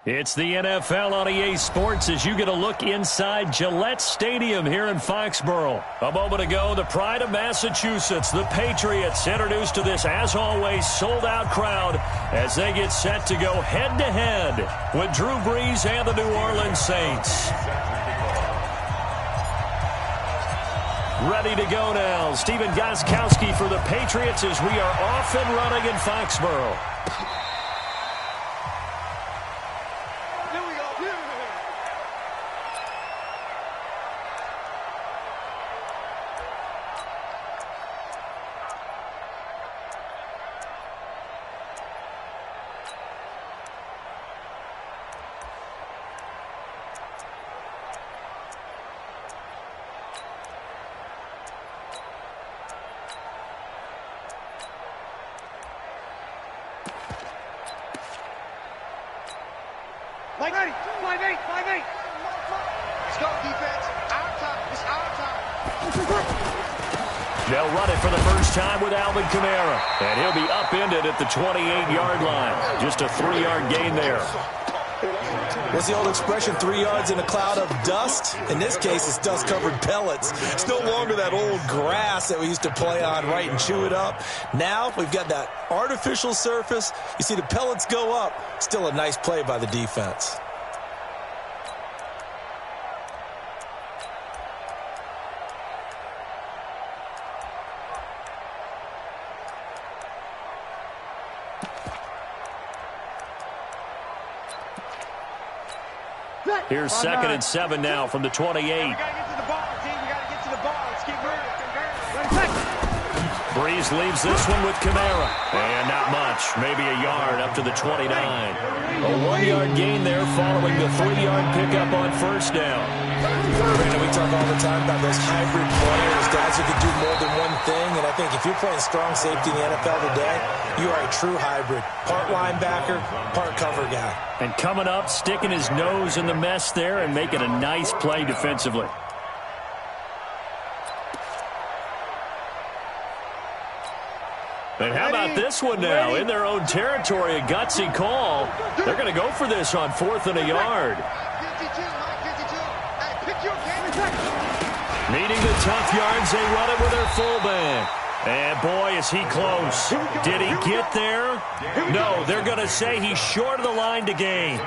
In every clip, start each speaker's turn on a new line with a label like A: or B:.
A: It's the NFL on EA Sports as you get a look inside Gillette Stadium here in Foxborough. A moment ago, the pride of Massachusetts, the Patriots, introduced to this, as always, sold-out crowd as they get set to go head-to-head with Drew Brees and the New Orleans Saints. Ready to go now. Stephen Gostkowski for the Patriots as we are off and running in Foxborough. They'll run it for the first time with Alvin Kamara. And he'll be upended at the 28-yard line. Just a 3-yard gain there.
B: What's the old expression, 3 yards in a cloud of dust? In this case, it's dust-covered pellets. It's no longer that old grass that we used to play on, right, and chew it up. Now we've got that artificial surface. You see the pellets go up. Still a nice play by the defense.
A: Here's 2nd and 7 now from the 28.
C: We got to get to the ball, team. We got to get to the ball. Let's keep moving.
A: Brees leaves this one with Kamara. And not much. Maybe a yard up to the 29. A 1-yard gain there following the 3-yard pickup on first down.
B: Brandon, we talk all the time about those hybrid players, guys who can do more than one thing. And I think if you're playing strong safety in the NFL today, you are a true hybrid. Part linebacker, part cover guy.
A: And coming up, sticking his nose in the mess there and making a nice play defensively. And how about this one now? In their own territory, a gutsy call. They're going to go for this on 4th and a yard. Needing the tough yards, they run it with their fullback. And boy, is he close. Did he get there? No, they're going to say he's short of the line to gain.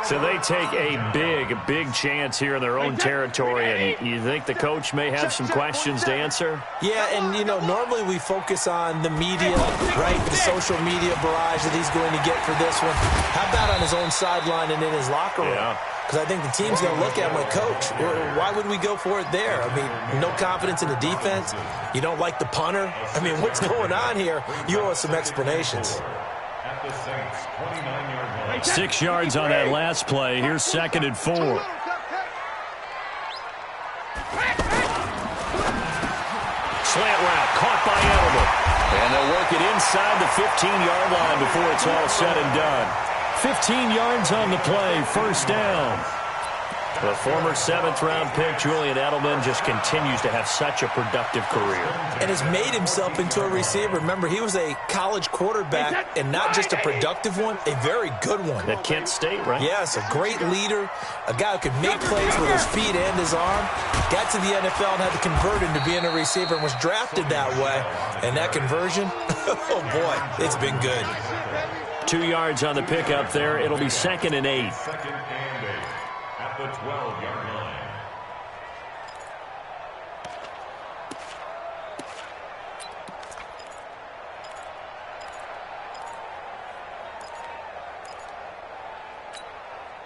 A: So they take a big chance here in their own territory. And you think the coach may have some questions to answer?
B: Yeah, and, you know, normally we focus on the media, right, the social media barrage that he's going to get for this one. How about on his own sideline and in his locker room?
A: Yeah.
B: Because I think the team's going to look at him like, Coach, why would we go for it there? I mean, no confidence in the defense. You don't like the punter. I mean, what's going on here? You owe us some explanations.
A: 6 yards on that last play. Here's 2nd and 4. Slant route caught by Edelman. And they'll work it inside the 15-yard line before it's all said and done. 15 yards on the play, first down. The former 7th-round pick, Julian Edelman, just continues to have such a productive career.
B: And has made himself into a receiver. Remember, he was a college quarterback, and not just a productive one, a very good one.
A: At Kent State, right?
B: Yes, a great leader, a guy who could make plays with his feet and his arm. Got to the NFL and had to convert into being a receiver and was drafted that way. And that conversion, oh boy, it's been good.
A: 2 yards on the pickup there. It'll be 2nd and 8.
D: At the 12-yard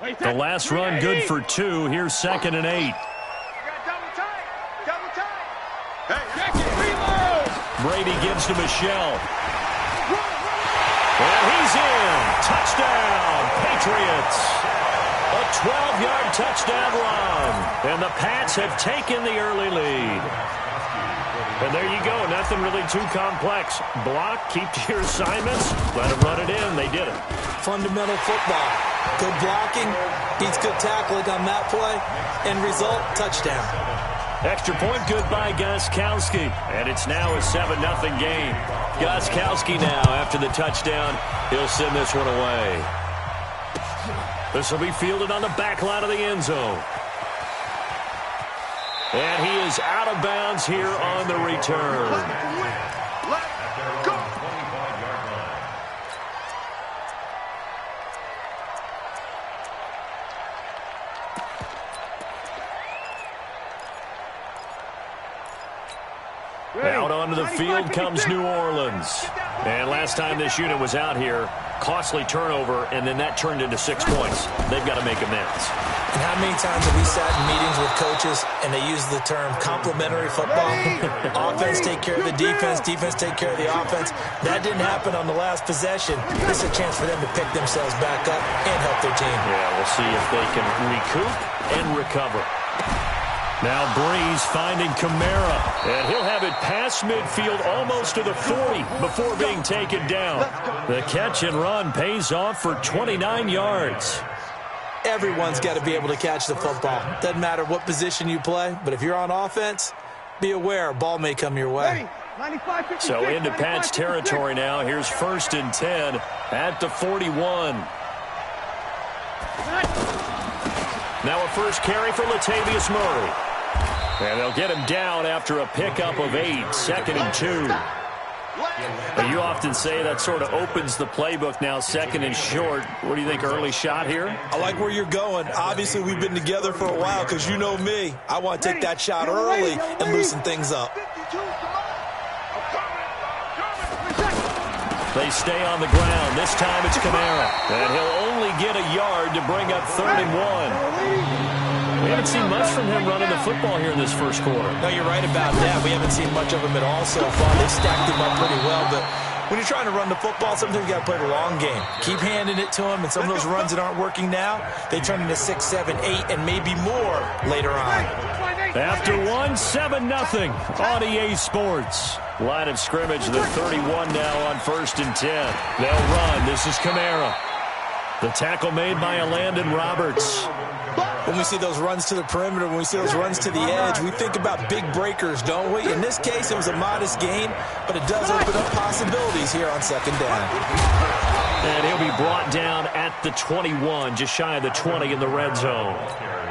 D: line.
A: The last run good for 2. Here's 2nd and 8. Brady gives to Michelle. And he's in. Touchdown, Patriots. A 12-yard touchdown run. And the Pats have taken the early lead. And there you go. Nothing really too complex. Block, keep to your assignments, let them run it in. They did it.
B: Fundamental football. Good blocking, beats good tackling on that play. End result, touchdown.
A: Extra point good by Gostkowski. And it's now a 7-0 game. Gostkowski now, after the touchdown, he'll send this one away. This will be fielded on the back line of the end zone. And he is out of bounds here on the return.
C: Let's go.
A: Out onto the field comes New Orleans. And last time this unit was out here, costly turnover, and then that turned into 6 points. They've got to make amends.
B: And how many times have we sat in meetings with coaches and they use the term complementary football? Offense take care of the defense, defense take care of the offense. That didn't happen on the last possession. This is a chance for them to pick themselves back up and help their team.
A: Yeah, we'll see if they can recoup and recover. Now Breeze finding Kamara, and he'll have it past midfield almost to the 40 before being taken down. The catch and run pays off for 29 yards.
B: Everyone's got to be able to catch the football. Doesn't matter what position you play, but if you're on offense, be aware a ball may come your way.
A: So into Pat's territory now. Here's 1st and 10 at the 41. Now a first carry for Latavius Murray. And they'll get him down after a pickup of 8, 2nd and 2. Now you often say that sort of opens the playbook now, 2nd and short. What do you think, early shot here?
B: I like where you're going. Obviously, we've been together for a while because you know me. I want to take that shot early and loosen things up.
A: They stay on the ground. This time it's Kamara. And he'll only get a yard to bring up 3rd and 1. We haven't seen much from him running the football here in this first quarter.
B: No, you're right about that. We haven't seen much of him at all so far. They've stacked him up pretty well, but when you're trying to run the football, sometimes you got to play the long game. Keep handing it to him, and some of those runs that aren't working now, they turn into 6, 7, 8, and maybe more later on.
A: After 1, 7-0 on EA Sports. Line of scrimmage, the 31 now on 1st and 10. They'll run. This is Kamara. The tackle made by Landon Roberts.
B: When we see those runs to the perimeter, when we see those runs to the edge, we think about big breakers, don't we? In this case, it was a modest gain, but it does open up possibilities here on 2nd down.
A: And he'll be brought down at the 21, just shy of the 20 in the red zone.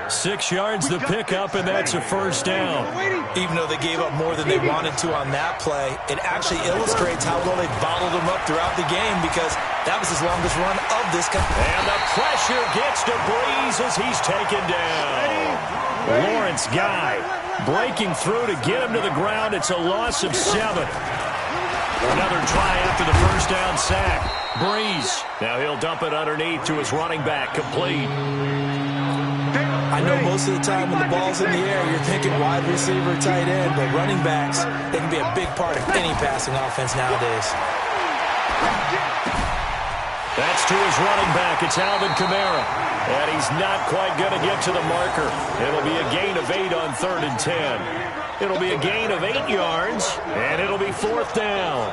A: 6 yards to pick up, and that's a 1st down.
B: Even though they gave up more than they wanted to on that play, it actually illustrates how well they bottled them up throughout the game because that was his longest run of this company.
A: And the pressure gets to Breeze as he's taken down. Lawrence Guy breaking through to get him to the ground. It's a loss of 7. Another try after the 1st down sack. Breeze. Now he'll dump it underneath to his running back, complete.
B: I know most of the time when the ball's in the air, you're thinking wide receiver, tight end, but running backs, they can be a big part of any passing offense nowadays.
A: That's to his running back. It's Alvin Kamara. And he's not quite going to get to the marker. It'll be a gain of 8 on 3rd and 10. It'll be a gain of 8 yards, and it'll be 4th down.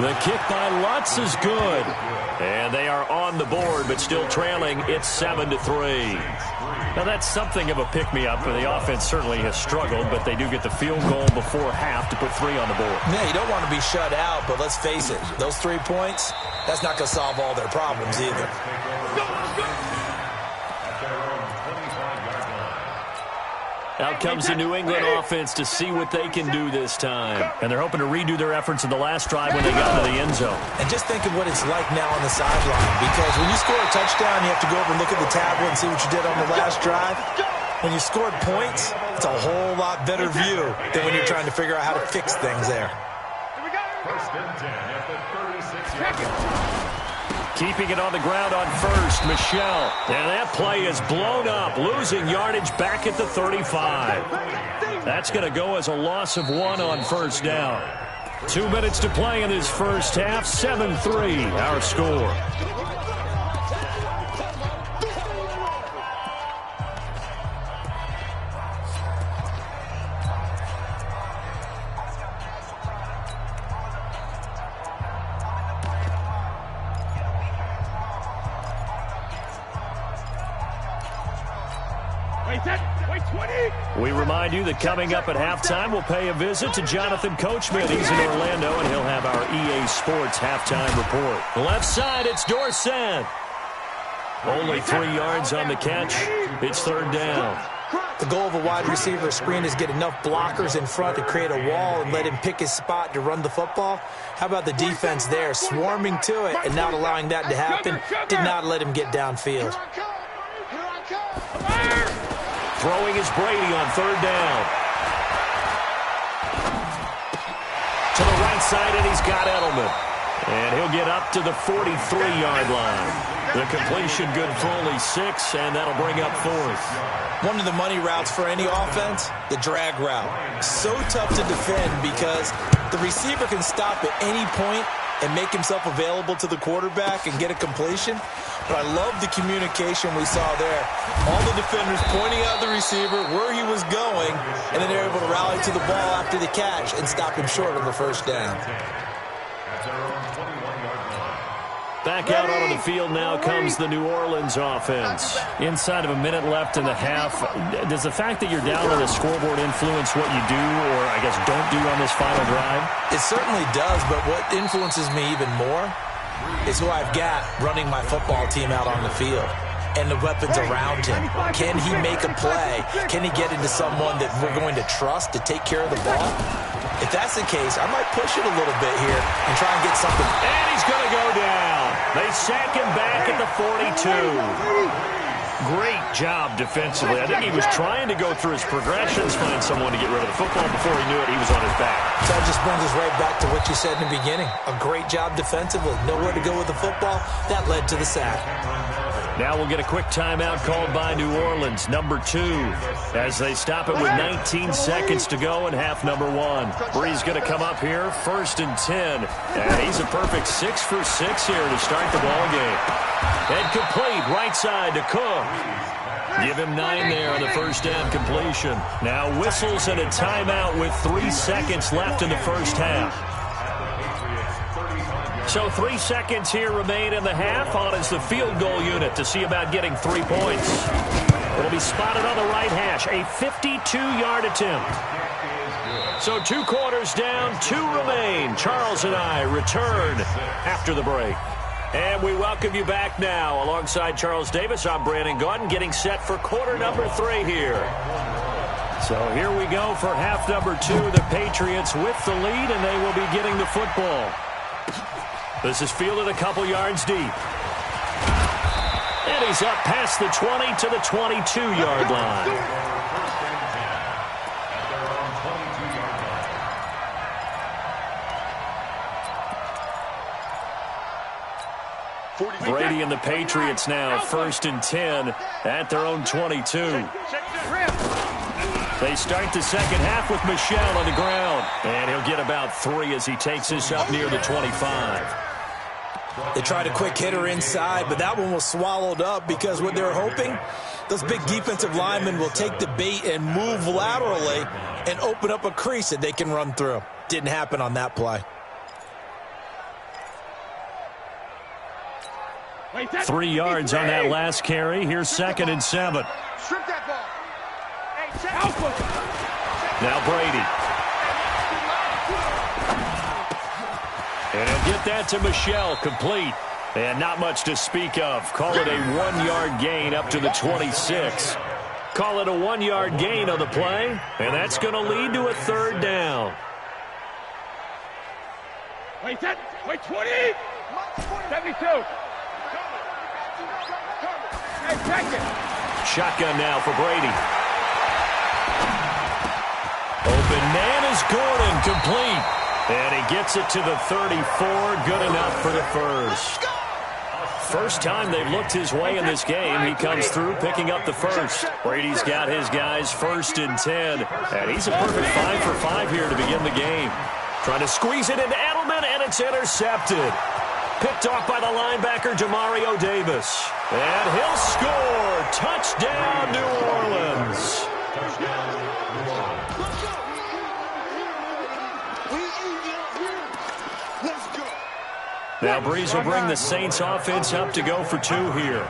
A: The kick by Lutz is good. And they are on the board, but still trailing. It's 7-3. Now, that's something of a pick-me-up, for the offense certainly has struggled, but they do get the field goal before half to put 3 on the board.
B: Yeah, you don't want to be shut out, but let's face it, those 3 points, that's not going to solve all their problems either.
A: Out comes the New England offense to see what they can do this time. And they're hoping to redo their efforts in the last drive when they got to the end zone.
B: And just think of what it's like now on the sideline. Because when you score a touchdown, you have to go over and look at the tablet and see what you did on the last drive. When you scored points, it's a whole lot better view than when you're trying to figure out how to fix things there.
D: 1st and 10 at the 36-yard line.
A: Keeping it on the ground on 1st, Michelle. And that play is blown up, losing yardage back at the 35. That's going to go as a loss of 1 on 1st down. 2 minutes to play in this first half, 7-3, our score.
C: Wait,
A: We remind you that coming up at halftime, we'll pay a visit to Jonathan Coachman. He's in Orlando, and he'll have our EA Sports halftime report. Left side, it's Dorsett. Only 3 yards on the catch. It's third down.
B: The goal of a wide receiver screen is get enough blockers in front to create a wall and let him pick his spot to run the football. How about the defense there, swarming to it and not allowing that to happen? Did not let him get downfield.
A: Throwing is Brady on third down. To the right side, and he's got Edelman. And he'll get up to the 43-yard line. The completion good for only 6, and that'll bring up fourth.
B: One of the money routes for any offense, the drag route. So tough to defend because the receiver can stop at any point and make himself available to the quarterback and get a completion. But I love the communication we saw there. All the defenders pointing out the receiver, where he was going, and then they're able to rally to the ball after the catch and stop him short on the first down.
A: Back out onto the field now comes the New Orleans offense. Inside of a minute left in the half, does the fact that you're down on the scoreboard influence what you do or, I guess, don't do on this final drive?
B: It certainly does, but what influences me even more is who I've got running my football team out on the field and the weapons around him. Can he make a play? Can he get into someone that we're going to trust to take care of the ball? If that's the case, I might push it a little bit here and try and get something.
A: And he's going to go down. They sack him back at the 42. Great job defensively. I think he was trying to go through his progressions, find someone to get rid of the football. Before he knew it, he was on his back.
B: So that just brings us right back to what you said in the beginning. A great job defensively. Nowhere to go with the football. That led to the sack.
A: Now we'll get a quick timeout called by New Orleans, number 2, as they stop it with 19 seconds to go in half number 1. Bree's going to come up here, 1st and 10. And he's a perfect 6 for 6 here to start the ball game. And complete, right side to Cook. Give him 9 there on the first down completion. Now whistles and a timeout with 3 seconds left in the first half. So 3 seconds here remain in the half. On is the field goal unit to see about getting 3 points. It'll be spotted on the right hash. A 52-yard attempt. So 2 quarters down, 2 remain. Charles and I return after the break. And we welcome you back now. Alongside Charles Davis, I'm Brandon Gaudin, getting set for quarter number 3 here. So here we go for half number 2. The Patriots with the lead, and they will be getting the football. This is fielded a couple yards deep. And he's up past the 20 to the 22-yard line. Brady and the Patriots now 1st and 10 at their own 22. They start the second half with Michel on the ground. And he'll get about 3 as he takes this up near the 25.
B: They tried a quick hitter inside, but that one was swallowed up because what they're hoping, those big defensive linemen will take the bait and move laterally and open up a crease that they can run through. Didn't happen on that play.
A: 3 yards on that last carry. Here's 2nd and 7.
C: Strip that ball.
A: Now Brady. And he'll get that to Michel, complete. And not much to speak of. Call it a 1-yard gain up to the 26. Call it a 1-yard gain on the play. And that's going to lead to a 3rd down.
C: Wait, 20. 72. Hey, check it.
A: Shotgun now for Brady. Open man is Gordon, complete. And he gets it to the 34, good enough for the first. First time they've looked his way in this game. He comes through picking up the first. Brady's got his guys 1st and 10. And he's a perfect 5 for 5 here to begin the game. Trying to squeeze it into Edelman, and it's intercepted. Picked off by the linebacker, Demario Davis. And he'll score. Touchdown, New Orleans. Now Breeze will bring the Saints offense up to go for 2 here.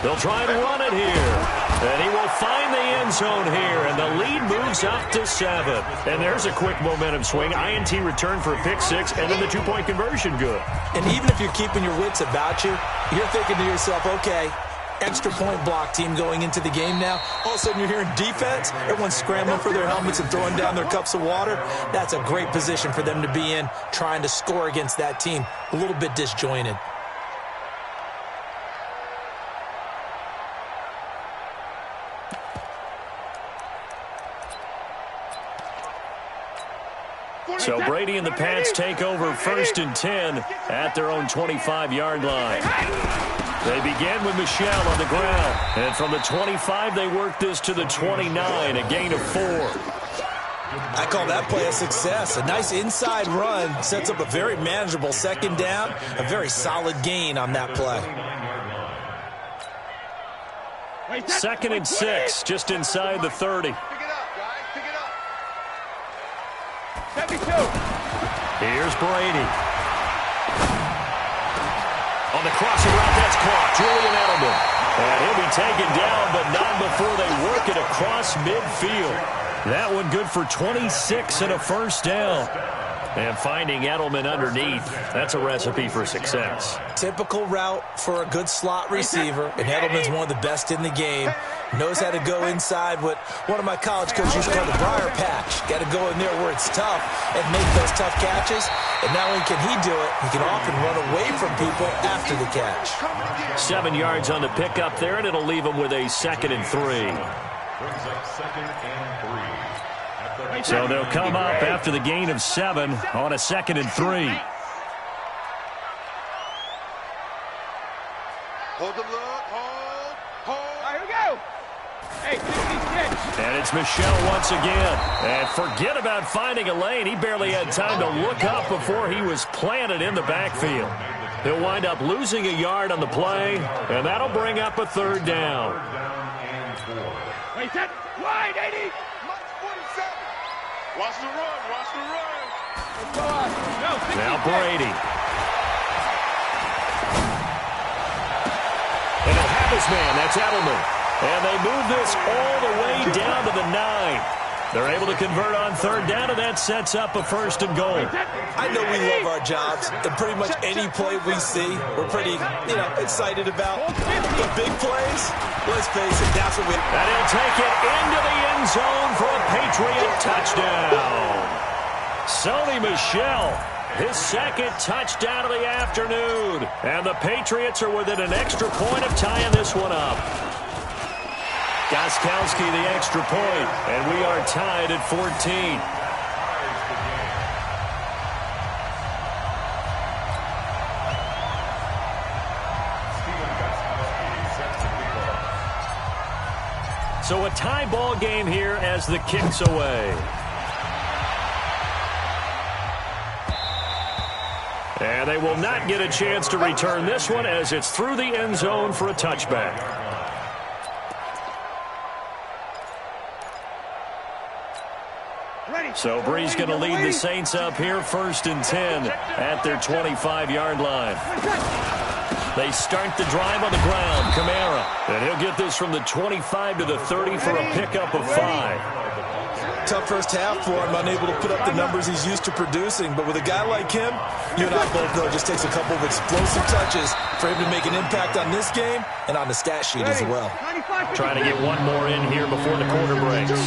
A: They'll try and run it here. And he will find the end zone here, and the lead moves up to 7. And there's a quick momentum swing. INT return for a pick 6, and then the 2-point conversion good.
B: And even if you're keeping your wits about you, you're thinking to yourself, okay, extra point block team going into the game now. All of a sudden you're hearing defense. Everyone's scrambling for their helmets and throwing down their cups of water. That's a great position for them to be in, trying to score against that team. A little bit disjointed.
A: So Brady and the Pats take over 1st and 10 at their own 25-yard line. They begin with Michel on the ground. And from the 25, they work this to the 29, a gain of 4.
B: I call that play a success. A nice inside run sets up a very manageable 2nd down. A very solid gain on that play.
A: 2nd and 6, just inside the 30. Here's Brady. On the crossing route, that's caught. Julian Edelman. And he'll be taken down, but not before they work it across midfield. That one good for 26 and a 1st down. And finding Edelman underneath, that's a recipe for success.
B: Typical route for a good slot receiver, and Edelman's one of the best in the game. Knows how to go inside what one of my college coaches used to call the briar patch. Got to go in there where it's tough and make those tough catches. And not only can he do it, he can often run away from people after the catch.
A: 7 yards on the pickup there, and it'll leave him with a 2nd and 3.
D: Brings up 2nd and 3.
A: So they'll come up after the gain of 7 on a 2nd and 3.
C: Hold the look, hold. All right, here we go. Hey, 56.
A: And it's Michel once again. And forget about finding a lane. He barely had time to look up before he was planted in the backfield. He'll wind up losing a yard on the play, and that'll bring up a 3rd down.
C: Wait, set, wide, 80. Watch the run, watch the run.
A: Now Brady. And he'll have his man, that's Edelman. And they move this all the way down to the 9. They're able to convert on 3rd down, and that sets up a 1st and goal.
B: I know we love our jobs, and pretty much any play we see, we're pretty, excited about. The big plays, let's face it, that's what we...
A: And he'll take it into the end zone for a Patriot touchdown. Sony Michel, his 2nd touchdown of the afternoon. And the Patriots are within an extra point of tying this one up. Gostkowski the extra point, and we are tied at 14. So a tie ball game here as the kick's away. And they will not get a chance to return this one as it's through the end zone for a touchback. So Bree's going to lead the Saints up here 1st and 10 at their 25-yard line. They start the drive on the ground. Kamara. And he'll get this from the 25 to the 30 for a pickup of 5.
B: Tough first half for him, unable to put up the numbers he's used to producing. But with a guy like him, you and I both know it just takes a couple of explosive touches for him to make an impact on this game and on the stat sheet as well.
A: Trying to get one more in here before the quarter breaks.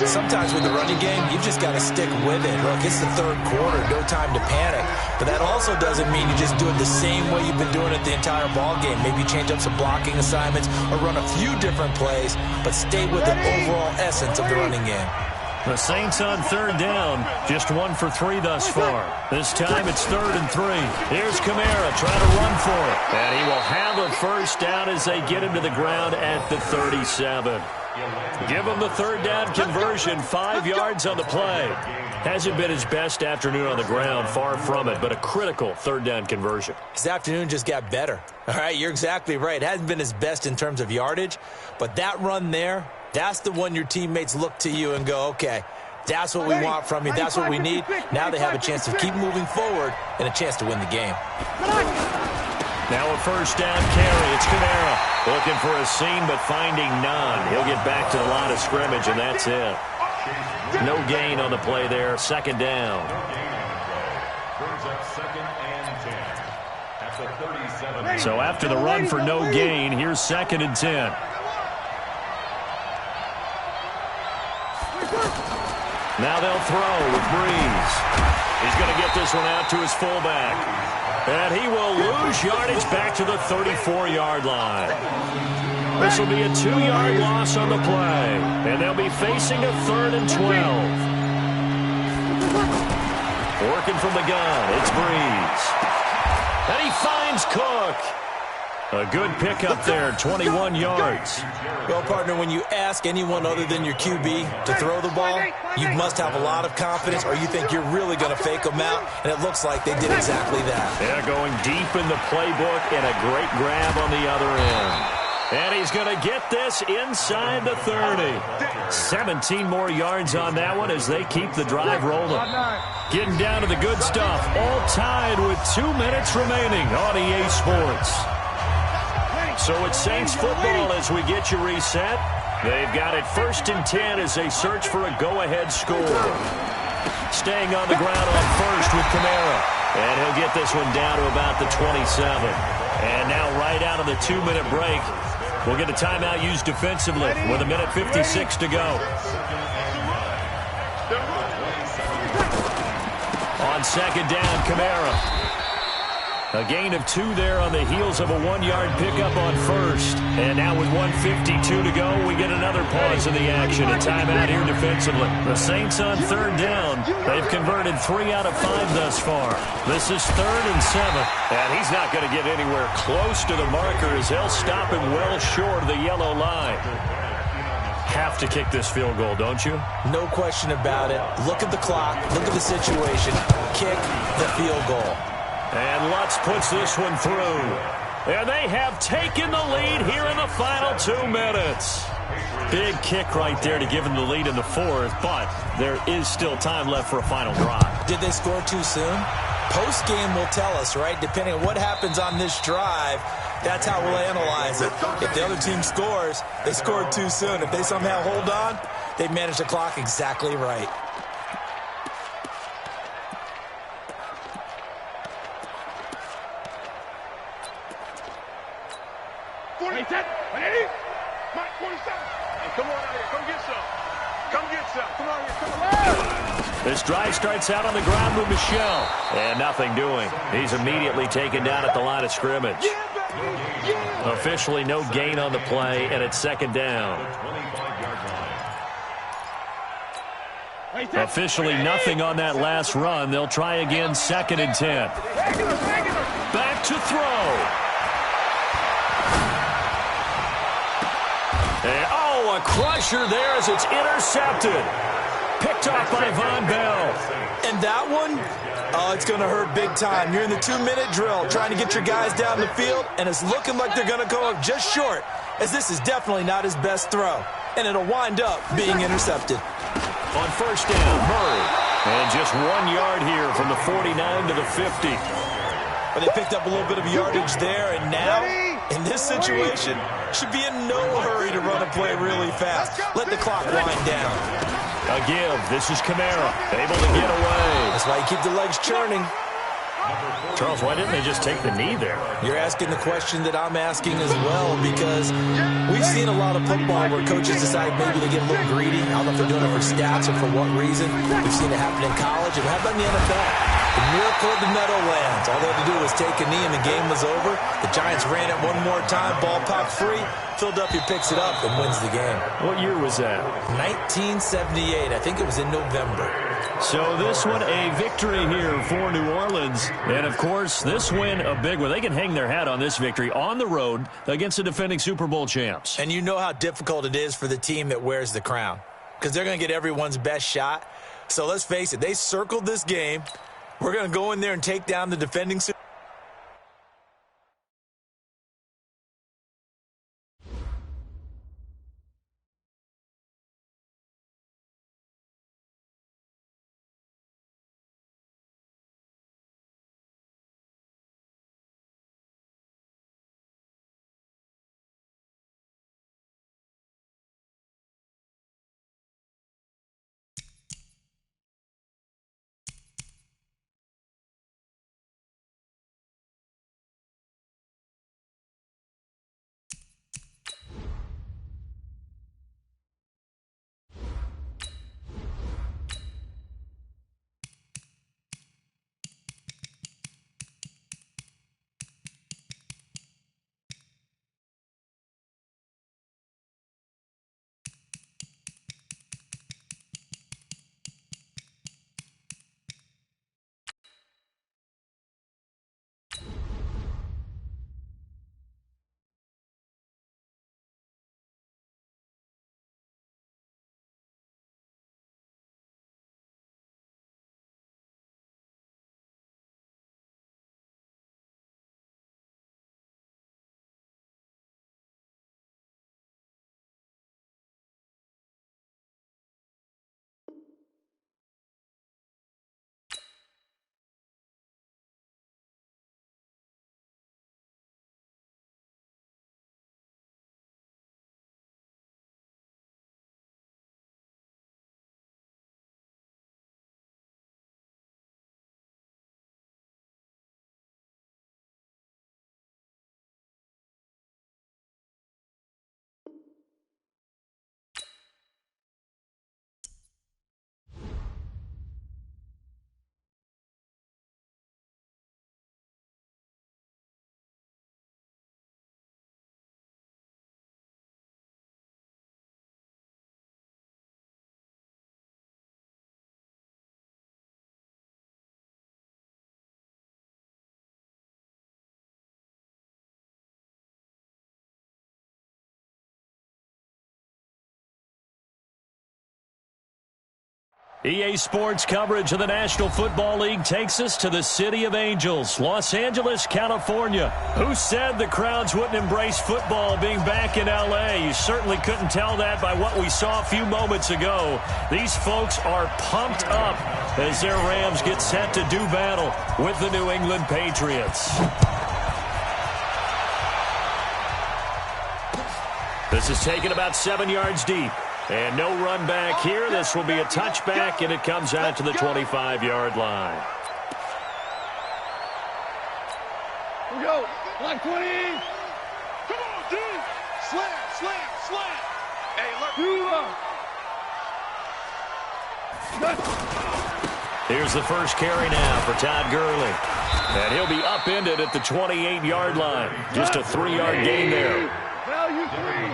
B: Sometimes with the running game, you've just got to stick with it. Look, it's the 3rd quarter, no time to panic. But that also doesn't mean you just do it the same way you've been doing it the entire ball game. Maybe change up some blocking assignments or run a few different plays, but stay with the overall essence of the running game.
A: The Saints on 3rd down, just 1 for 3 thus far. This time it's 3rd and 3. Here's Kamara trying to run for it. And he will have a 1st down as they get him to the ground at the 37. Give him the 3rd down conversion, 5 yards on the play. Hasn't been his best afternoon on the ground, far from it, but a critical 3rd down conversion.
B: His afternoon just got better. All right, you're exactly right. It hasn't been his best in terms of yardage, but that run there, that's the one your teammates look to you and go, okay, that's what we want from you. That's what we need. Now they have a chance to keep moving forward and a chance to win the game.
A: Now a first down carry. It's Kamara looking for a seam but finding none. He'll get back to the line of scrimmage, and that's it. No gain on the play there. Second down.
D: Brings up 2nd and 10. At the 37.
A: So after the run for no gain, here's 2nd and 10. Now they'll throw with Breeze. He's going to get this one out to his fullback. And he will lose yardage back to the 34-yard line. This will be a 2-yard loss on the play. And they'll be facing a 3rd and 12. Working from the gun, it's Breeze. And he finds Cook. A good pickup there, 21 yards.
B: Well, partner, when you ask anyone other than your QB to throw the ball, you must have a lot of confidence or you think you're really going to fake them out, and it looks like they did exactly that.
A: Yeah, going deep in the playbook and a great grab on the other end. And he's going to get this inside the 30. 17 more yards on that one as they keep the drive rolling. Getting down to the good stuff, all tied with 2 minutes remaining on EA Sports. So it's Saints football as we get you reset. They've got it 1st and 10 as they search for a go-ahead score. Staying on the ground on first with Kamara. And he'll get this one down to about the 27. And now right out of the 2-minute break, we'll get a timeout used defensively with 1:56 to go. On 2nd down, Kamara. A gain of 2 there on the heels of a 1-yard pickup on first. And now with 1:52 to go, we get another pause in the action. A timeout here defensively. The Saints on 3rd down. They've converted 3 out of 5 thus far. This is 3rd and 7. And he's not going to get anywhere close to the marker as they'll stop him well short of the yellow line. Have to kick this field goal, don't you?
B: No question about it. Look at the clock. Look at the situation. Kick the field goal.
A: And Lutz puts this one through. And they have taken the lead here in the final 2 minutes. Big kick right there to give them the lead in the 4th, but there is still time left for a final drive.
B: Did they score too soon? Post-game will tell us, right? Depending on what happens on this drive, that's how we'll analyze it. If the other team scores, they scored too soon. If they somehow hold on, they managed the clock exactly right.
A: This drive starts out on the ground with Michel. And nothing doing. He's immediately taken down at the line of scrimmage. Officially no gain on the play, and it's 2nd down. Officially nothing on that last run. They'll try again, 2nd and 10. Back to throw. And, oh, a crusher there as it's intercepted. Picked off by Von Bell.
B: And that one, oh, it's going to hurt big time. You're in the 2-minute drill trying to get your guys down the field, and it's looking like they're going to go up just short, as this is definitely not his best throw. And it'll wind up being intercepted.
A: On 1st down, Murray. And just 1 yard here from the 49 to the 50.
B: But they picked up a little bit of yardage there, and now, in this situation, should be in no hurry to run a play really fast. Let the clock wind down.
A: A give. This is Kamara. Able to get away.
B: That's why you keep the legs churning.
A: Charles, why didn't they just take the knee there?
B: You're asking the question that I'm asking as well, because we've seen a lot of football where coaches decide maybe they get a little greedy. I don't know if they're doing it for stats or for what reason. We've seen it happen in college. And how about in the NFL? The miracle of the Meadowlands. All they had to do was take a knee and the game was over. The Giants ran it one more time, ball popped free. Philadelphia picks it up and wins the game.
A: What year was that?
B: 1978. I think it was in November.
A: So this one, a victory here for New Orleans. And, of course, this win, a big one. They can hang their hat on this victory on the road against the defending Super Bowl champs.
B: And you know how difficult it is for the team that wears the crown, because they're going to get everyone's best shot. So let's face it, they circled this game. We're going to go in there and take down the defending Super Bowl
A: EA Sports coverage of the National Football League takes us to the City of Angels, Los Angeles, California. Who said the crowds wouldn't embrace football being back in L.A.? You certainly couldn't tell that by what we saw a few moments ago. These folks are pumped up as their Rams get set to do battle with the New England Patriots. This is taken about 7 yards deep. And no run back here. This will be a touchback, and it comes out to the 25-yard line.
C: Here we go. Line 20. Come on, D. Slam. Hey, look.
A: Here's the first carry now for Todd Gurley. And he'll be upended at the 28-yard line. Just a 3-yard gain there.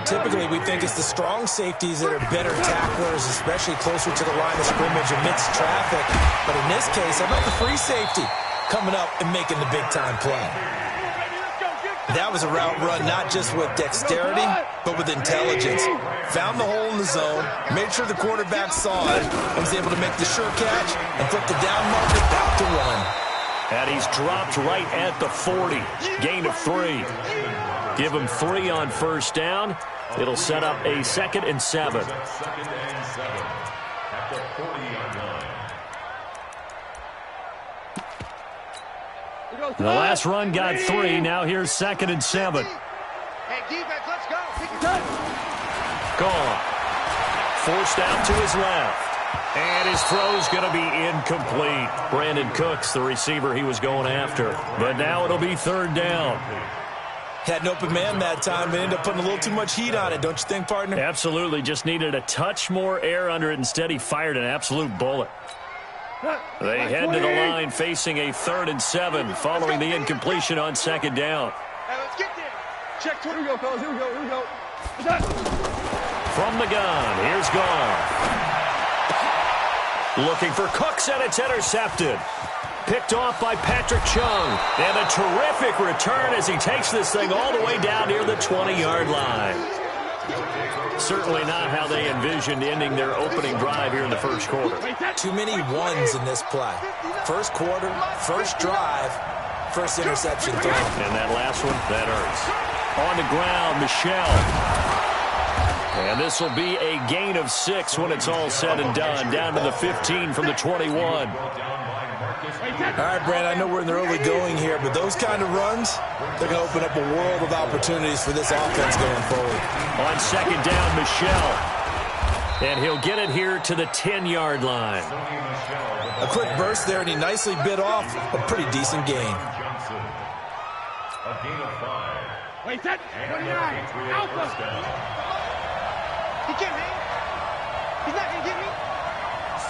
B: Typically, we think it's the strong safeties that are better tacklers, especially closer to the line of scrimmage amidst traffic. But in this case, how about the free safety coming up and making the big-time play? That was a route run not just with dexterity, but with intelligence. Found the hole in the zone, made sure the quarterback saw it, and was able to make the sure catch and flip the down marker back to 1.
A: And he's dropped right at the 40. Gain of 3. Give him 3 on first down. It'll set up a 2nd and 7.
D: Second and 7 at the 40-yard line.
A: The last run got 3. Now here's 2nd and 7.
C: Hey, defense, let's go.
A: Gone. Forced out to his left. And his throw's going to be incomplete. Brandon Cooks, the receiver he was going after. But now it'll be 3rd down.
B: Had an open man that time, but ended up putting a little too much heat on it, don't you think, partner?
A: Absolutely. Just needed a touch more air under it. Instead, he fired an absolute bullet. They head to the line facing a 3rd and 7 following the incompletion on 2nd down.
C: Hey, let's get there. Check 20. Here we go, fellas. Here we go.
A: From the gun, here's Gone. Looking for Cooks, and it's intercepted. Picked off by Patrick Chung. And a terrific return as he takes this thing all the way down near the 20-yard line. Certainly not how they envisioned ending their opening drive here in the first quarter.
B: Too many ones in this play. First quarter, first drive, first interception throw.
A: And that last one, that hurts. On the ground, Michelle. And this will be a gain of 6 when it's all said and done. Down to the 15 from the 21.
B: All right, Brand, I know we're in the early going here, but those kind of runs, they're going to open up a world of opportunities for this offense going forward.
A: On 2nd down, Michelle. And he'll get it here to the 10-yard line.
B: A quick burst there, and he nicely bit off a pretty decent gain.
D: A gain of 5.
C: Wait, that 29. Alpha. He can't hang. He's not going to get me.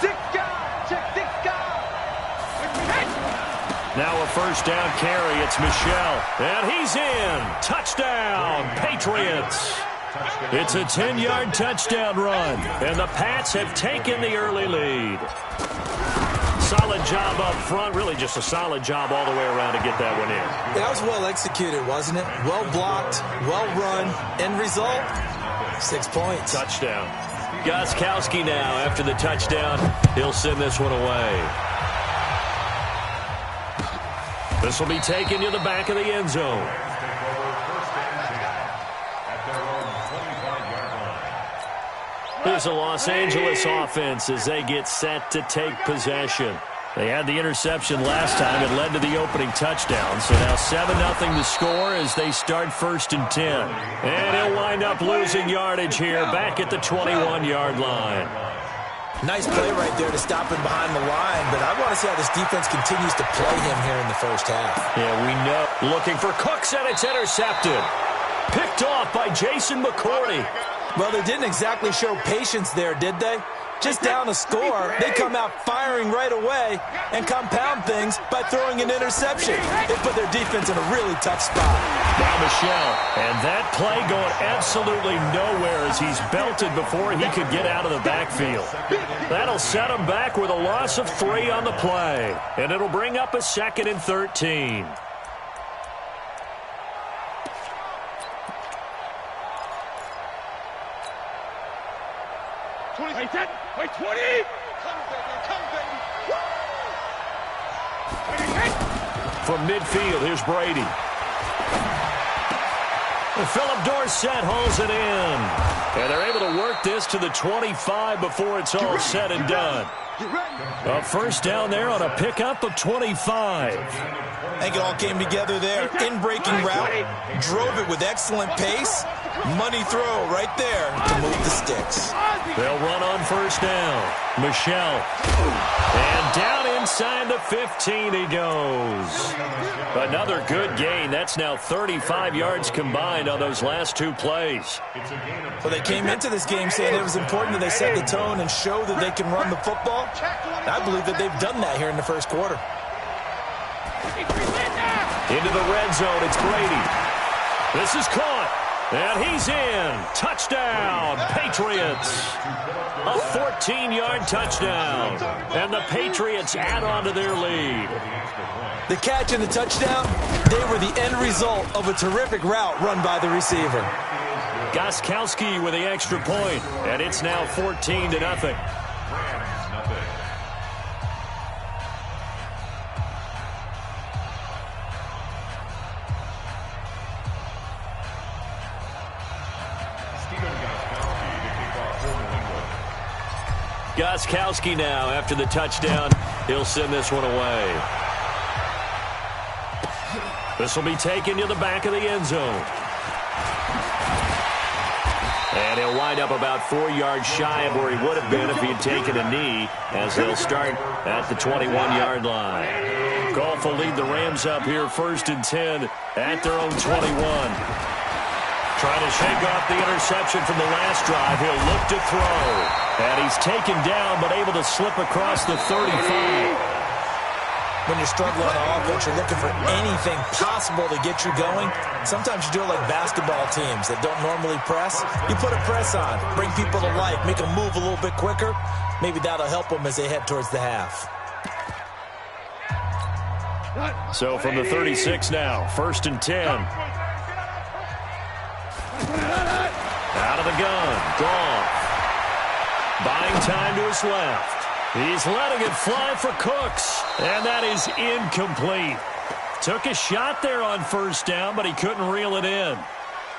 C: 6 guys. Check 6 guys.
A: Now a first down carry. It's Michelle. And he's in. Touchdown, Patriots. It's a 10-yard touchdown run. And the Pats have taken the early lead. Solid job up front. Really just a solid job all the way around to get that one in.
B: Yeah, that was well executed, wasn't it? Well blocked, well run. End result, 6 points.
A: Touchdown. Gostkowski now after the touchdown. He'll send this one away. This will be taken to the back of the end zone. Here's the Los Angeles offense as they get set to take possession. They had the interception last time. It led to the opening touchdown. So now 7-0 to score as they start 1st and 10. And he'll wind up losing yardage here back at the 21-yard line.
B: Nice play right there to stop him behind the line, but I want to see how this defense continues to play him here in the first half.
A: Yeah, we know. Looking for Cooks, and it's intercepted. Picked off by Jason McCourty.
B: Well, they didn't exactly show patience there, did they? Just down a score, they come out firing right away and compound things by throwing an interception. They put their defense in a really tough spot.
A: Now Michelle, and that play going absolutely nowhere as he's belted before he could get out of the backfield. That'll set him back with a loss of 3 on the play, and it'll bring up a 2nd and 13.
C: Wait, 20.
A: From midfield, here's Brady. Philip Dorsett hauls it in. And they're able to work this to the 25 before it's all said and done. A first down there on a pickup of 25.
B: I think it all came together there. In-breaking route, drove it with excellent pace. Money throw right there to move the sticks.
A: They'll run on first down. Michelle. And down inside the 15 he goes. Another good gain. That's now 35 yards combined on those last two plays.
B: Well, they came into this game saying it was important that they set the tone and show that they can run the football. And I believe that they've done that here in the first quarter.
A: Into the red zone, it's Brady. This is caught, and he's in. Touchdown, Patriots. A 14-yard touchdown, and the Patriots add on to their lead.
B: The catch and the touchdown, they were the end result of a terrific route run by the receiver.
A: Gostkowski with the extra point, and it's now 14-0. Gostkowski now, after the touchdown, he'll send this one away. This will be taken to the back of the end zone. And he'll wind up about 4 yards shy of where he would have been if he had taken a knee, as they'll start at the 21-yard line. Goff will lead the Rams up here 1st and 10 at their own 21. Trying to shake off the interception from the last drive. He'll look to throw. And he's taken down, but able to slip across the 35.
B: When you're struggling on offense, you're looking for anything possible to get you going. Sometimes you do it like basketball teams that don't normally press. You put a press on, bring people to life, make them move a little bit quicker. Maybe that'll help them as they head towards the half.
A: So from the 36 now, 1st and 10. Out of the gun, Goff. Buying time to his left. He's letting it fly for Cooks, and that is incomplete. Took a shot there on first down, but he couldn't reel it in.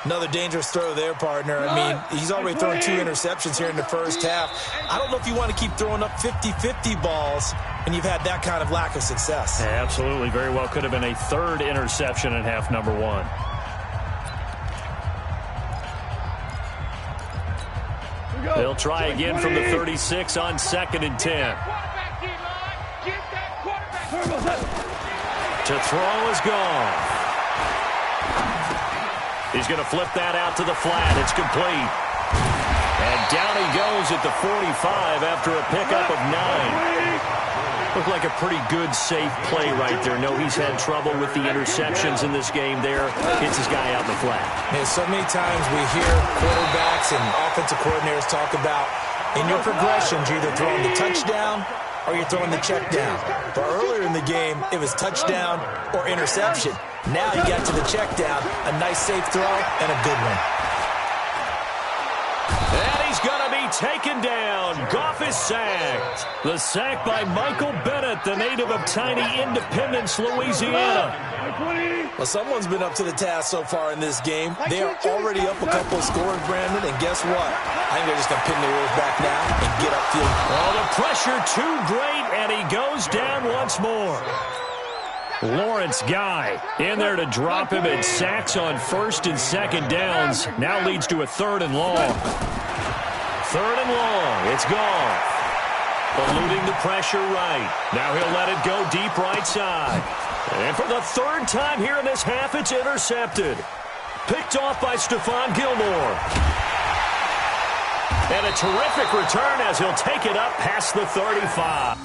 B: Another dangerous throw there, partner. I mean, he's already thrown 2 interceptions here in the first half. I don't know if you want to keep throwing up 50-50 balls when you've had that kind of lack of success.
A: Absolutely. Very well could have been a 3rd interception in half number 1. They'll try again from the 36 on 2nd and 10. To throw is Goff. He's going to flip that out to the flat. It's complete. And down he goes at the 45 after a pickup of 9. Looked like a pretty good, safe play right there. No, he's had trouble with the interceptions in this game there. Hits his guy out in the flat.
B: Man, so many times we hear quarterbacks and offensive coordinators talk about in your progressions, you're either throwing the touchdown or you're throwing the check down. But earlier in the game, it was touchdown or interception. Now you got to the check down, a nice safe throw, and a good one.
A: And he's going to be taken down. Goff is sacked. The sack by Michael Bennett, the native of tiny Independence, Louisiana.
B: Well, someone's been up to the task so far in this game. They are already up a couple of scores, Brandon, and guess what? I think they're just going to pin their ears back now and get upfield.
A: Oh, the pressure too great, and he goes down once more. Lawrence Guy in there to drop him, and sacks on 1st and 2nd downs. Now leads to a 3rd and long. 3rd and long. It's Goff. Eluding the pressure right. Now he'll let it go deep right side. And for the 3rd time here in this half, it's intercepted. Picked off by Stephon Gilmore. And a terrific return as he'll take it up past the 35.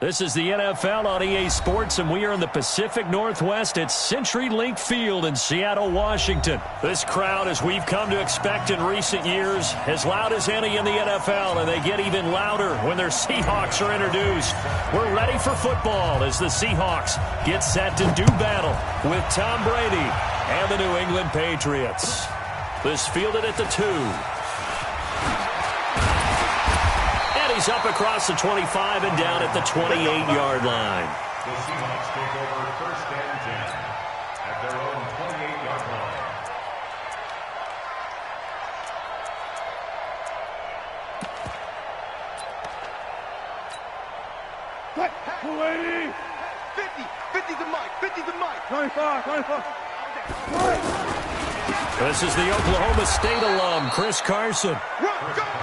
A: This is the NFL on EA Sports, and we are in the Pacific Northwest at CenturyLink Field in Seattle, Washington. This crowd, as we've come to expect in recent years, as loud as any in the NFL, and they get even louder when their Seahawks are introduced. We're ready for football as the Seahawks get set to do battle with Tom Brady and the New England Patriots. This fielded at the 2. He's up across the 25 and down at the 28-yard line.
D: The Seahawks take over 1st and 10 at their own 28-yard line.
C: 50, 50 to Mike, 50 to Mike. 25, 25.
A: This is the Oklahoma State alum, Chris Carson.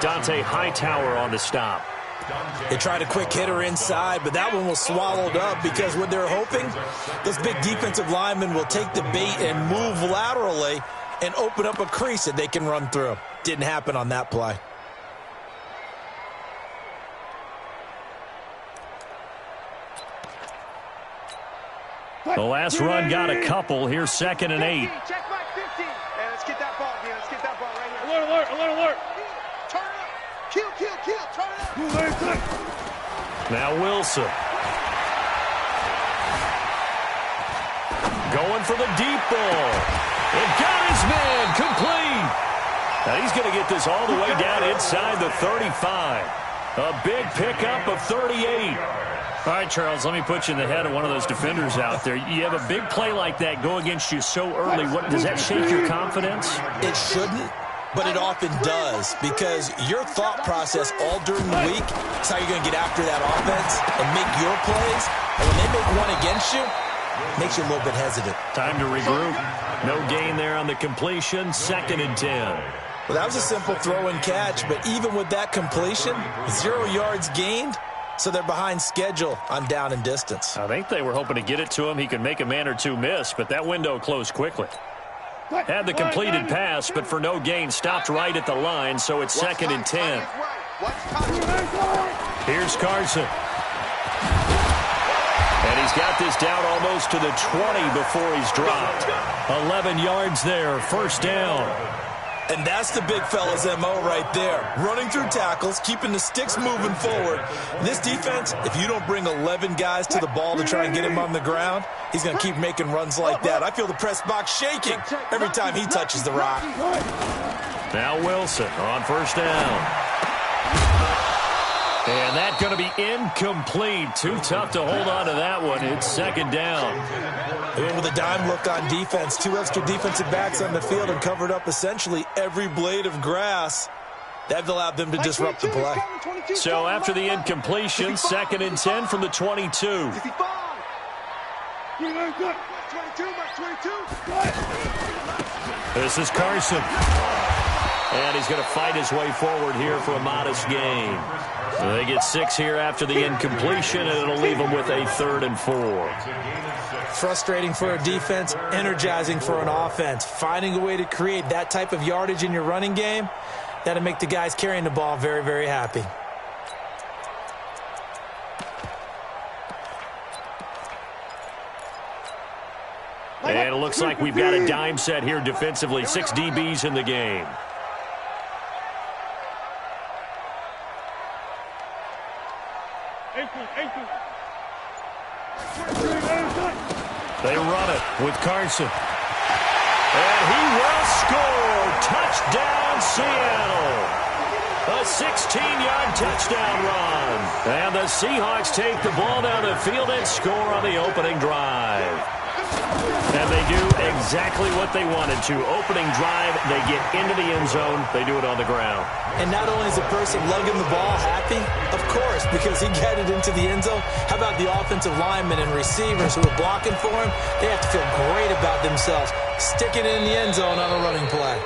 A: Dante Hightower on the stop.
B: They tried a quick hitter inside, but that one was swallowed up because what they're hoping, those big defensive linemen will take the bait and move laterally and open up a crease that they can run through. Didn't happen on that play.
A: The last run got a couple. Here's 2nd and 8.
C: Check back 50. Hey, let's get that ball, man. Let's get that ball right here. Alert, alert, alert, alert. Turn it up. Kill, kill, kill. Turn it up.
A: Now Wilson. Going for the deep ball. It got his man complete. Now he's going to get this all the way down inside the 35. A big pickup of 38. All right, Charles, let me put you in the head of one of those defenders out there. You have a big play like that go against you so early. What does that shake your confidence?
B: It shouldn't, but it often does because your thought process all during the week is how you're going to get after that offense and make your plays. And when they make one against you, it makes you a little bit hesitant.
A: Time to regroup. No gain there on the completion. 2nd and 10.
B: Well, that was a simple throw and catch, but even with that completion, 0 yards gained. So they're behind schedule on down and distance.
A: I think they were hoping to get it to him. He could make a man or two miss, but that window closed quickly. Had the completed pass, but for no gain, stopped right at the line, so it's 2nd and 10. Here's Carson. And he's got this down almost to the 20 before he's dropped. 11 yards there, 1st down.
B: And that's the big fella's MO right there. Running through tackles, keeping the sticks moving forward. This defense, if you don't bring 11 guys to the ball to try and get him on the ground, he's going to keep making runs like that. I feel the press box shaking every time he touches the rock.
A: Now Wilson on 1st down. And that's going to be incomplete. Too tough to hold on to that one. It's 2nd down.
B: And with a dime look on defense, 2 extra defensive backs on the field and covered up essentially every blade of grass. That allowed them to disrupt the play.
A: So after the incompletion, 2nd and 10 from the 22. This is Carson. And he's going to fight his way forward here for a modest gain. So they get 6 here after the incompletion, and it'll leave them with a 3rd and 4.
B: Frustrating for a defense, energizing for an offense. Finding a way to create that type of yardage in your running game, that'll make the guys carrying the ball very, very happy.
A: And it looks like we've got a dime set here defensively. 6 DBs in the game. They run it with Carson. And he will score. Touchdown, Seattle. A 16-yard touchdown run. And the Seahawks take the ball down the field and score on the opening drive. And they do exactly what they wanted to. Opening drive, they get into the end zone. They do it on the ground.
B: And not only is the person lugging the ball happy, of course, because he got it into the end zone, how about the offensive linemen and receivers who are blocking for him? They have to feel great about themselves, sticking it in the end zone on a running play.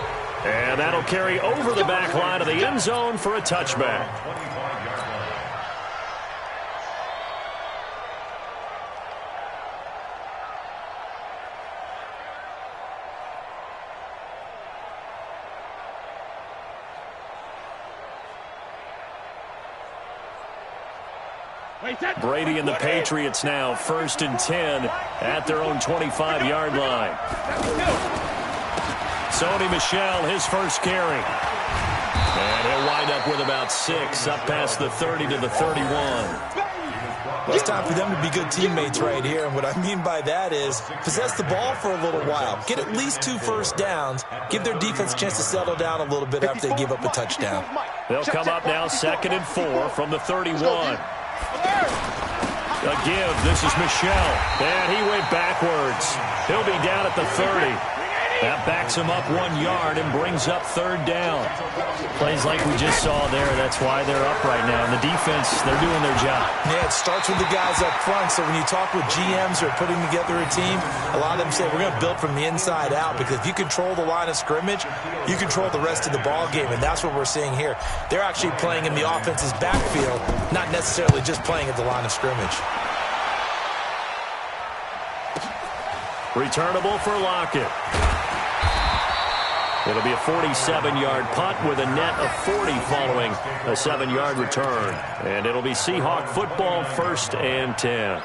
A: And that'll carry over the back line of the end zone for a touchback. Brady and the Patriots now 1st and 10 at their own 25-yard line. Sony Michel, his first carry. And he'll wind up with about 6, up past the 30 to the 31.
B: Well, it's time for them to be good teammates right here. And what I mean by that is possess the ball for a little while. Get at least 2 first downs. Give their defense a chance to settle down a little bit after they give up a touchdown.
A: They'll come up now 2nd and 4 from the 31. A give. This is Michel. And he went backwards. He'll be down at the 30. That backs him up 1 yard and brings up 3rd down.
E: Plays like we just saw there. That's why they're up right now. And the defense, they're doing their job.
B: Yeah, it starts with the guys up front. So when you talk with GMs who are putting together a team, a lot of them say we're going to build from the inside out, because if you control the line of scrimmage, you control the rest of the ball game, and that's what we're seeing here. They're actually playing in the offense's backfield, not necessarily just playing at the line of scrimmage.
A: Returnable for Lockett. It'll be a 47-yard punt with a net of 40 following a 7-yard return. And it'll be Seahawk football 1st and 10.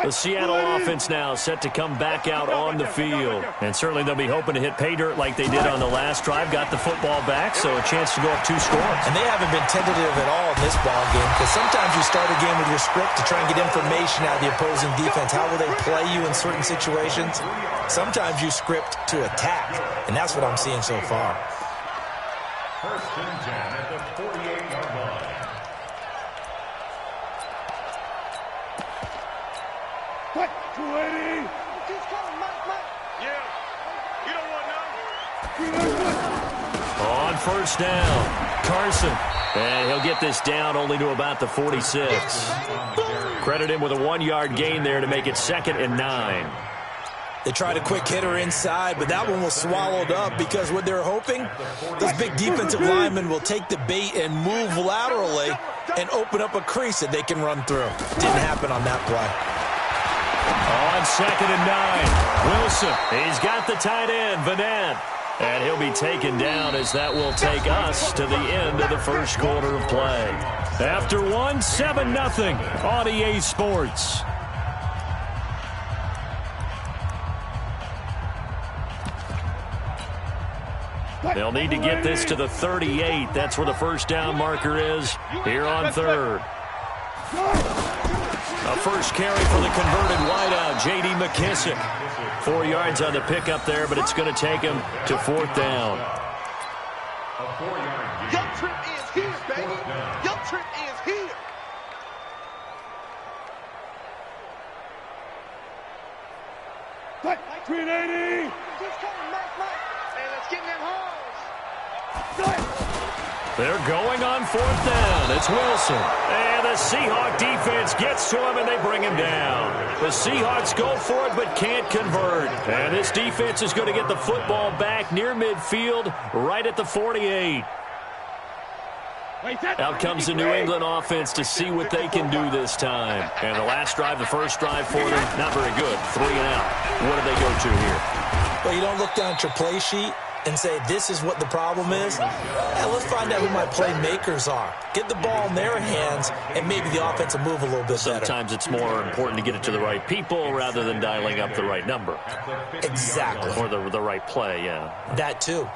A: The Seattle offense now set to come back out on the field. And certainly they'll be hoping to hit pay dirt like they did on the last drive. Got the football back, so a chance to go up 2 scores.
B: And they haven't been tentative at all in this ball game, because sometimes you start a game with your script to try and get information out of the opposing defense. How will they play you in certain situations? Sometimes you script to attack, and that's what I'm seeing so far.
D: 1st and 10 at the 48-yard line.
C: What? 280. Yeah. You don't want none.
A: On 1st down, Carson. And he'll get this down only to about the 46. Credit him with a 1-yard gain there to make it 2nd and 9.
B: They tried a quick hitter inside, but that one was swallowed up, because what they're hoping, those big defensive linemen will take the bait and move laterally and open up a crease that they can run through. Didn't happen on that play.
A: On 2nd and 9, Wilson. He's got the tight end, Vanette. And he'll be taken down, as that will take us to the end of the 1st quarter of play. After 1, 7-0 on EA Sports. They'll need to get this to the 38. That's where the 1st down marker is here on 3rd. A first carry for the converted wideout, J.D. McKissick. 4 yards on the pickup there, but it's going to take him to 4th down.
D: A 4-yard gain.
C: Your trip is here, baby. Your trip is here. What? 380. Just coming, Mike. Hey, let's get in that hose.
A: They're going on 4th down. It's Wilson. And the Seahawk defense gets to him, and they bring him down. The Seahawks go for it, but can't convert. And this defense is going to get the football back near midfield, right at the 48. Out comes the New England offense to see what they can do this time. And the last drive, the first drive for them, not very good. 3 and out. What do they go to here?
B: Well, you don't look down at your play sheet and say, this is what the problem is. Let's find out who my playmakers are. Get the ball in their hands, and maybe the offense will move a little bit better.
A: Sometimes it's more important to get it to the right people rather than dialing up the right number.
B: Exactly.
A: Or the right play, yeah.
B: That too.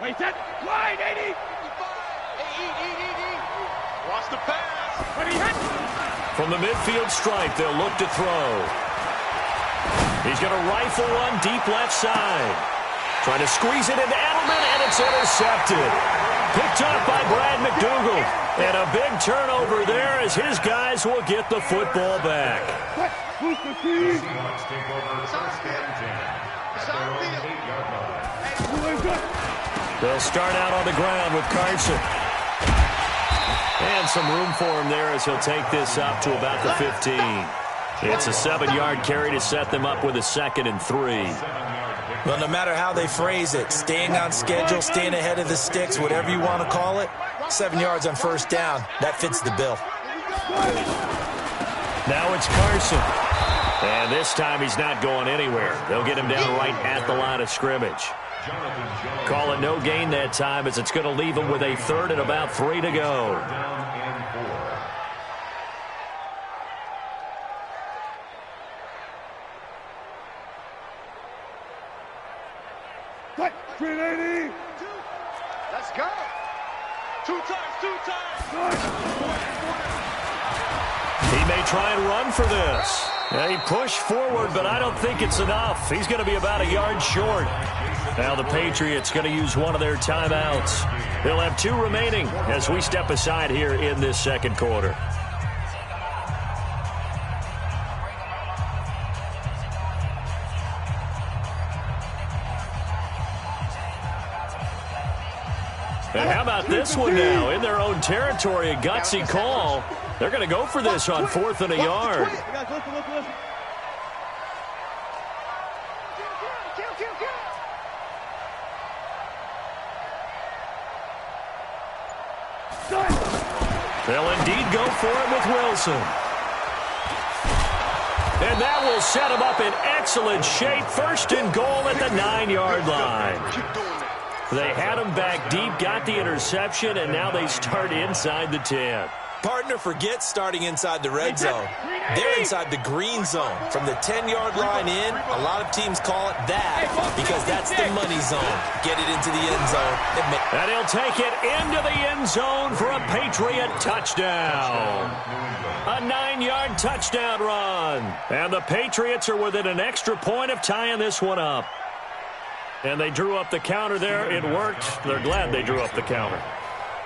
C: Wait, that wide, 80. Watch the pass.
A: From the midfield stripe, they'll look to throw. He's going to rifle one deep left side. Trying to squeeze it into Edelman, and it's intercepted. Picked up by Brad McDougal. And a big turnover there as his guys will get the football back.
D: Seahawks take over 1st and 10 at their own 8-yard line.
A: They'll start out on the ground with Carson. And some room for him there as he'll take this up to about the 15. It's a 7-yard carry to set them up with a 2nd and 3.
B: Well, no matter how they phrase it, staying on schedule, staying ahead of the sticks, whatever you want to call it, 7 yards on 1st down, that fits the bill.
A: Now it's Carson. And this time he's not going anywhere. They'll get him down right at the line of scrimmage. Call it no gain that time as it's going to leave him with a third and about 3 to go.
C: Let's go. Two times.
A: He may try and run for this. Yeah, he pushed forward, but I don't think it's enough. He's going to be about a yard short. Now the Patriots going to use one of their timeouts. They'll have 2 remaining as we step aside here in this second quarter. And how about this one now? In their own territory, a gutsy call. They're going to go for this on 4th and a yard. They'll indeed go for it with Wilson. And that will set him up in excellent shape. 1st and goal at the 9-yard line. They had him back deep, got the interception, and now they start inside the 10.
B: Partner forgets starting inside the red zone. They're inside the green zone. From the 10-yard line in, a lot of teams call it that because that's the money zone. Get it into the end zone.
A: And he'll take it into the end zone for a Patriot touchdown. A 9-yard touchdown run. And the Patriots are within an extra point of tying this one up. And they drew up the counter there. It worked. They're glad they drew up the counter.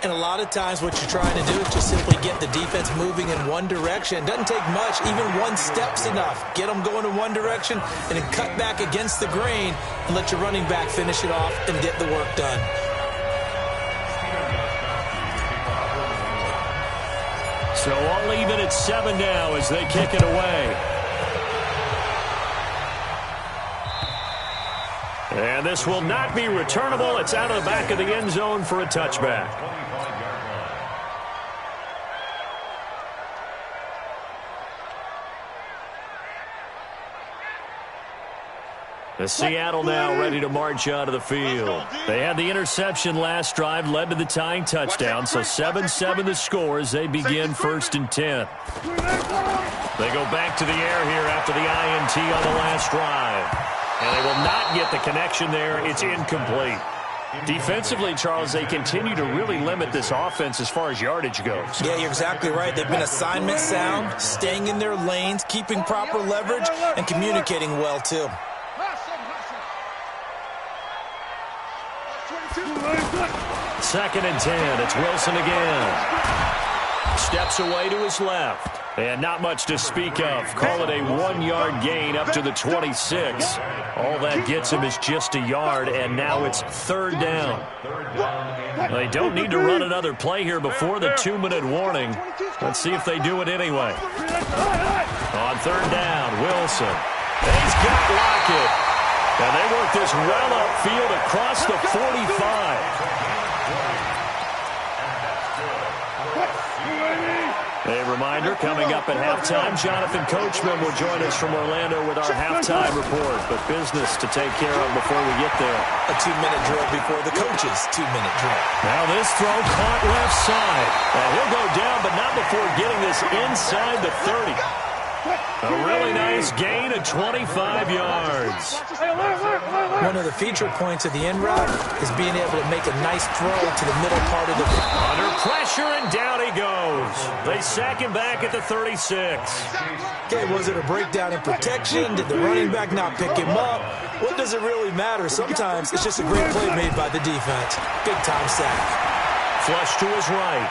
B: And a lot of times what you're trying to do is just simply get the defense moving in one direction. Doesn't take much. Even one step's enough. Get them going in one direction and then cut back against the grain and let your running back finish it off and get the work done.
A: So all even at 7 now as they kick it away. And this will not be returnable. It's out of the back of the end zone for a touchback. The Seattle now ready to march out of the field. They had the interception last drive, led to the tying touchdown. So 7-7 the score as they begin 1st and 10. They go back to the air here after the INT on the last drive. And they will not get the connection there. It's incomplete. Defensively, Charles, they continue to really limit this offense as far as yardage goes.
B: Yeah, you're exactly right. They've been assignment sound, staying in their lanes, keeping proper leverage, and communicating well, too.
A: 2nd and 10. It's Wilson again. Steps away to his left. And not much to speak of. Call it a 1-yard gain up to the 26. All that gets him is just a yard, and now it's 3rd down. They don't need to run another play here before the 2-minute warning. Let's see if they do it anyway. On 3rd down, Wilson. He's got Lockett. And they work this well upfield across the 45. A reminder, coming up at halftime, Jonathan Coachman will join us from Orlando with our halftime report. But business to take care of before we get there.
B: A 2-minute drill before the coach's 2-minute drill.
A: Now this throw caught left side. And he'll go down, but not before getting this inside the 30. A really nice gain of 25 yards.
B: One of the feature points of the end route is being able to make a nice throw to the middle part of the field.
A: Under pressure, and down he goes. They sack him back at the 36.
B: Okay, was it a breakdown in protection? Did the running back not pick him up? What does it really matter? Sometimes it's just a great play made by the defense. Big-time sack.
A: Flush to his right.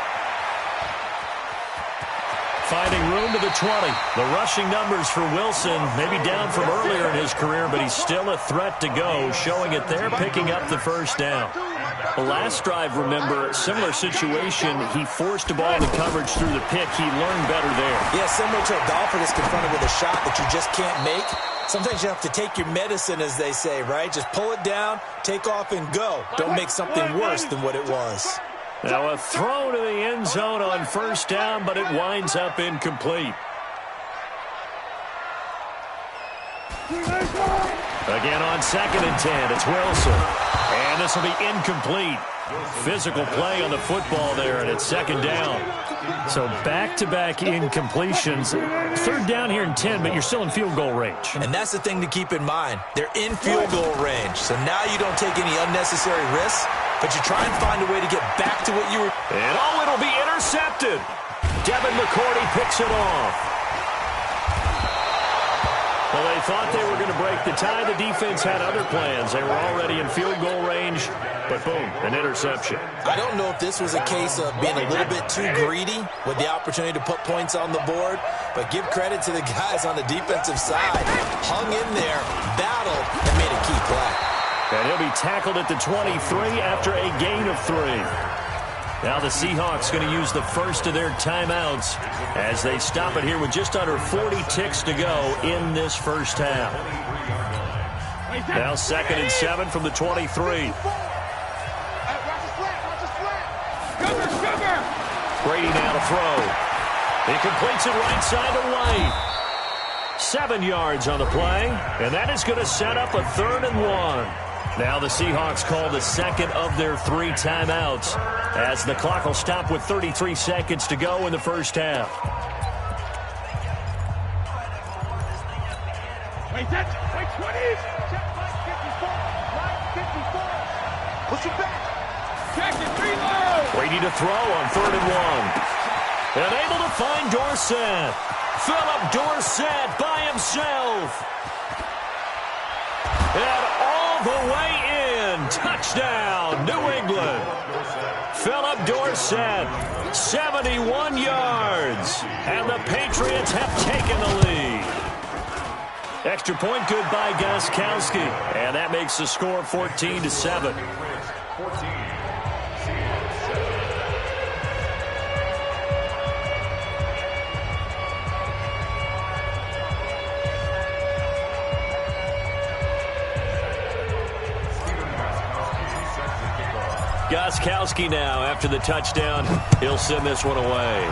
A: Finding room to the 20. The rushing numbers for Wilson maybe down from earlier in his career, but he's still a threat to go, showing it there, picking up the 1st down. The last drive, remember, similar situation. He forced a ball into coverage through the pick. He learned better there.
B: Yeah, similar to a golfer that's confronted with a shot that you just can't make. Sometimes you have to take your medicine, as they say, right? Just pull it down, take off, and go. Don't make something worse than what it was.
A: Now a throw to the end zone on 1st down, but it winds up incomplete. Again on 2nd and 10, it's Wilson. And this will be incomplete. Physical play on the football there, and it's 2nd down. So back-to-back incompletions. 3rd down here and 10, but you're still in field goal range.
B: And that's the thing to keep in mind. They're in field goal range. So now you don't take any unnecessary risks, but you try and find a way to get back to what you were.
A: And it'll be intercepted. Devin McCourty picks it off. Well, they thought they were going to break the tie. The defense had other plans. They were already in field goal range, but boom, an interception.
B: I don't know if this was a case of being a little bit too greedy with the opportunity to put points on the board, but give credit to the guys on the defensive side. Hung in there, battled, and made a key play.
A: And he'll be tackled at the 23 after a gain of 3. Now the Seahawks going to use the first of their timeouts as they stop it here with just under 40 ticks to go in this first half. Now 2nd and 7 from the 23. Brady now to throw. He completes it right side to White. 7 yards on the play, and that is going to set up a 3rd and 1. Now the Seahawks call the second of their 3 timeouts as the clock will stop with 33 seconds to go in the first half.
C: Wait, 20. Check 54. Push it back. Check it, reload.
A: Brady to throw on 3rd and 1. And able to find Dorsett. Philip Dorsett by himself. And all the way in. Touchdown, New England. Philip Dorsett, 71 yards. And the Patriots have taken the lead. Extra point good by Gostkowski. And that makes the score 14-7. Gostkowski now, after the touchdown, he'll send this one away.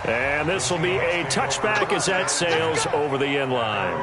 A: And this will be a touchback as that sails over the end line.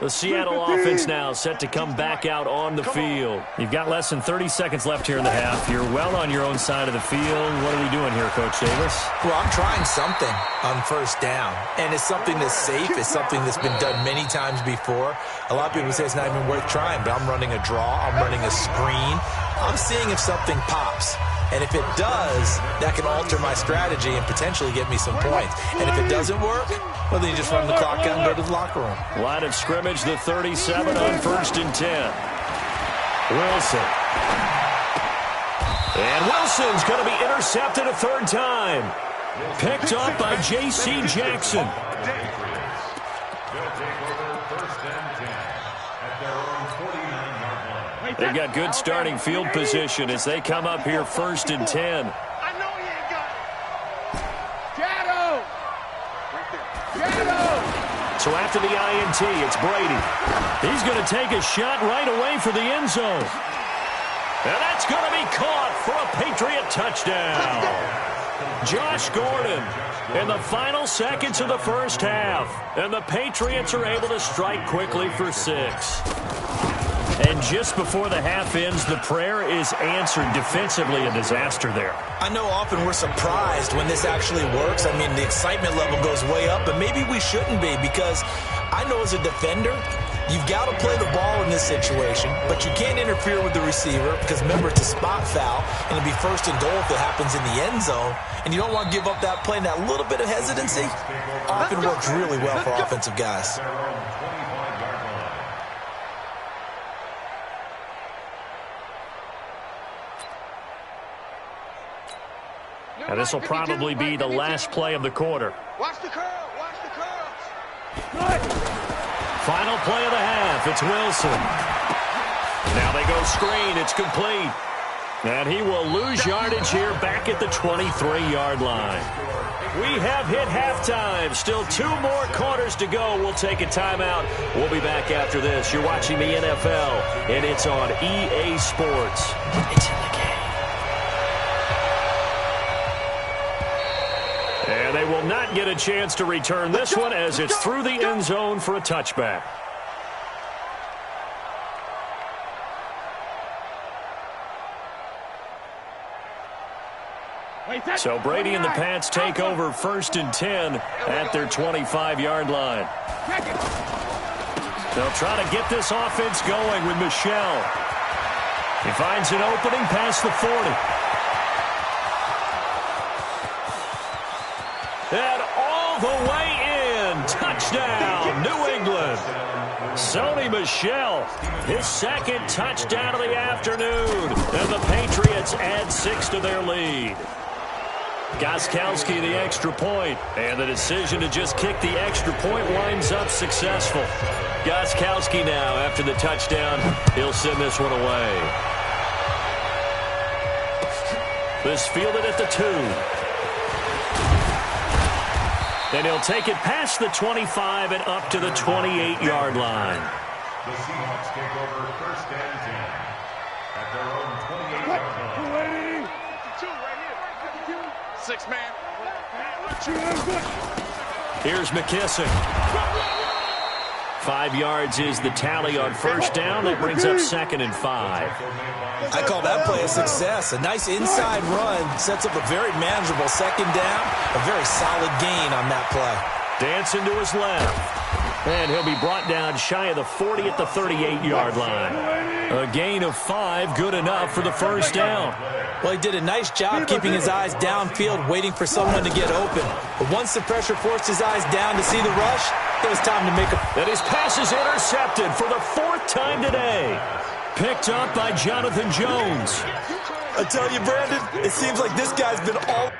A: The Seattle offense now set to come back out on the field. You've got less than 30 seconds left here in the half. You're well on your own side of the field. What are we doing here, Coach Davis?
B: Well, I'm trying something on 1st down, and it's something that's safe. It's something that's been done many times before. A lot of people say it's not even worth trying, but I'm running a draw. I'm running a screen. I'm seeing if something pops. And if it does, that can alter my strategy and potentially get me some points. And if it doesn't work, well, then you just run the clock out and go to the locker room.
A: Line of scrimmage, the 37 on 1st and 10. Wilson. And Wilson's going to be intercepted a 3rd time. Picked off by J.C. Jackson. They've got good starting field position as they come up here 1st and 10.
C: I know he ain't got it. Shadow.
A: So after the INT, it's Brady. He's going to take a shot right away for the end zone. And that's going to be caught for a Patriot touchdown. Josh Gordon in the final seconds of the first half. And the Patriots are able to strike quickly for 6. And just before the half ends, the prayer is answered. Defensively, a disaster there.
B: I know often we're surprised when this actually works. I mean, the excitement level goes way up, but maybe we shouldn't be, because I know as a defender, you've got to play the ball in this situation, but you can't interfere with the receiver because, remember, it's a spot foul, and it'll be 1st and goal if it happens in the end zone, and you don't want to give up that play. And that little bit of hesitancy often works really well for offensive guys.
A: And this will probably be the last play of the quarter.
C: Watch the curl. Watch the curls.
A: Final play of the half. It's Wilson. Now they go screen. It's complete. And he will lose yardage here back at the 23-yard line. We have hit halftime. Still 2 more quarters to go. We'll take a timeout. We'll be back after this. You're watching the NFL, and it's on EA Sports. It's in the game. And they will not get a chance to return this one as it's through the end zone for a touchback. So Brady and the Pats take over 1st and 10 at their 25-yard line. They'll try to get this offense going with Michel. He finds an opening past the 40. And all the way in. Touchdown, New England. Sony Michel, his 2nd touchdown of the afternoon. And the Patriots add 6 to their lead. Gostkowski the extra point, and the decision to just kick the extra point winds up successful. Gostkowski now, after the touchdown, he'll send this one away. This fielded at the 2. And he'll take it past the 25 and up to the 28-yard line.
D: The Seahawks take over 1st and 10 at their own 28-yard line.
C: 6-man.
A: Here's McKissick. 5 yards is the tally on 1st down. That brings up 2nd and 5.
B: I call that play a success. A nice inside run sets up a very manageable 2nd down. A very solid gain on that play.
A: Dancing to his left. And he'll be brought down shy of the 40 at the 38-yard line. A gain of 5, good enough for the 1st down.
B: Well, he did a nice job keeping his eyes downfield, waiting for someone to get open. But once the pressure forced his eyes down to see the rush, it was time to make a...
A: And his pass is intercepted for the 4th time today. Picked up by Jonathan Jones.
B: I tell you, Brandon, it seems like this guy's been all...